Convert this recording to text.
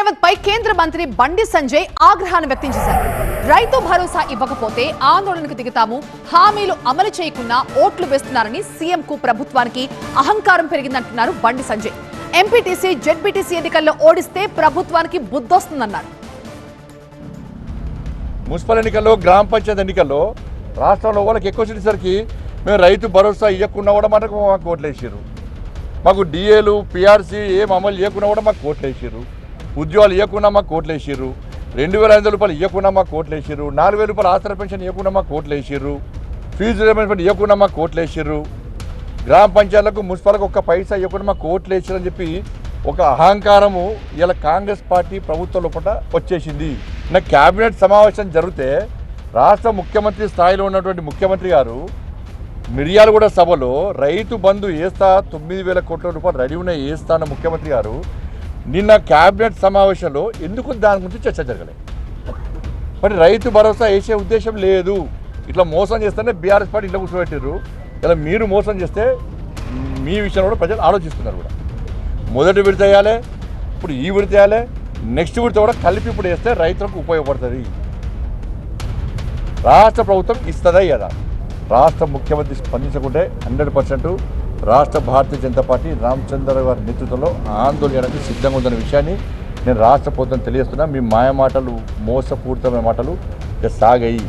రేవంత్ పై కేంద్ర మంత్రి బండి సంజయ్ ఆగ్రహాన్ని వ్యక్తం చేశారు. రైతు భరోసా ఇవ్వకపోతే ఆందోళనకు దిగుతాము, హామీలు అమలు చేయకుండా ఓట్లు వేస్తున్నారని సీఎంకు ప్రభుత్వానికి అహంకారం పెరిగిందంటున్నారు బండి సంజయ్. ఎంపీటీసీ జెడ్పీటీసీ ఎన్నికల్లో ఓడిస్తే ప్రభుత్వానికి బుద్ధొస్తుందన్నారు. మున్సిపల్ ఎన్నికల్లో గ్రామ పంచాయతీ ఎన్నికల్లో రాష్ట్రంలో వాళ్ళకి ఎక్కువ వచ్చేసరికి మేము రైతు భరోసా ఇవ్వకుండా కూడా మాకు ఓట్లు వేసారు. మాకు డిఏలు పిఆర్సీ ఏం అమలు చేయకుండా కూడా మాకు కోట్లు వేసారు. ఉద్యోగాలు ఇవ్వకుండా మాకు కోట్లు వేసారు. 2500 రూపాయలు ఇవ్వకుండా మాకు కోట్లు వేసారు. 4000 రూపాయలు ఆసరా పెన్షన్ ఇవ్వకుండా మాకు కోట్లు వేసారు. ఫీజు రియంబర్స్మెంట్ ఇవ్వకుండా మాకు కోట్లు వేసారు. గ్రామ పంచాయతీలకు మున్సిపల్కి ఒక్క పైసా ఇవ్వకుండా మాకు కోట్లు వేసారని చెప్పి ఒక అహంకారము ఇలా కాంగ్రెస్ పార్టీ ప్రభుత్వం లోపల వచ్చేసింది. నా క్యాబినెట్ సమావేశం జరిగితే రాష్ట్ర ముఖ్యమంత్రి స్థాయిలో ఉన్నటువంటి ముఖ్యమంత్రి గారు మిర్యాలగూడ సభలో రైతు బంధు వేస్తా 9000 కోట్ల రూపాయలు రెడీ ఉన్నాయి వేస్తా అన్న ముఖ్యమంత్రి గారు నిన్న క్యాబినెట్ సమావేశంలో ఎందుకు దాని గురించి చర్చ జరగలేదు. మరి రైతు భరోసా వేసే ఉద్దేశం లేదు. ఇట్లా మోసం చేస్తేనే బీఆర్ఎస్ పార్టీ ఇట్లా కూర్చోబెట్టారు. ఇలా మీరు మోసం చేస్తే మీ విషయంలో కూడా ప్రజలు ఆలోచిస్తున్నారు. కూడా మొదటి విడత వేయాలి, ఇప్పుడు ఈ విడత వేయాలి, నెక్స్ట్ విడత కూడా కలిపి ఇప్పుడు వేస్తే రైతులకు ఉపయోగపడుతుంది. రాష్ట్ర ప్రభుత్వం ఇస్తుందా కదా. రాష్ట్ర ముఖ్యమంత్రి స్పందించకుంటే 100% రాష్ట్ర భారతీయ జనతా పార్టీ రామచంద్ర గారి నేతృత్వంలో ఆందోళనకు సిద్ధంగా ఉందనే విషయాన్ని నేను రాష్ట్ర ప్రభుత్వం తెలియజేస్తున్నా. మీ మాయ మాటలు, మోసపూరితమైన మాటలు సాగాయి.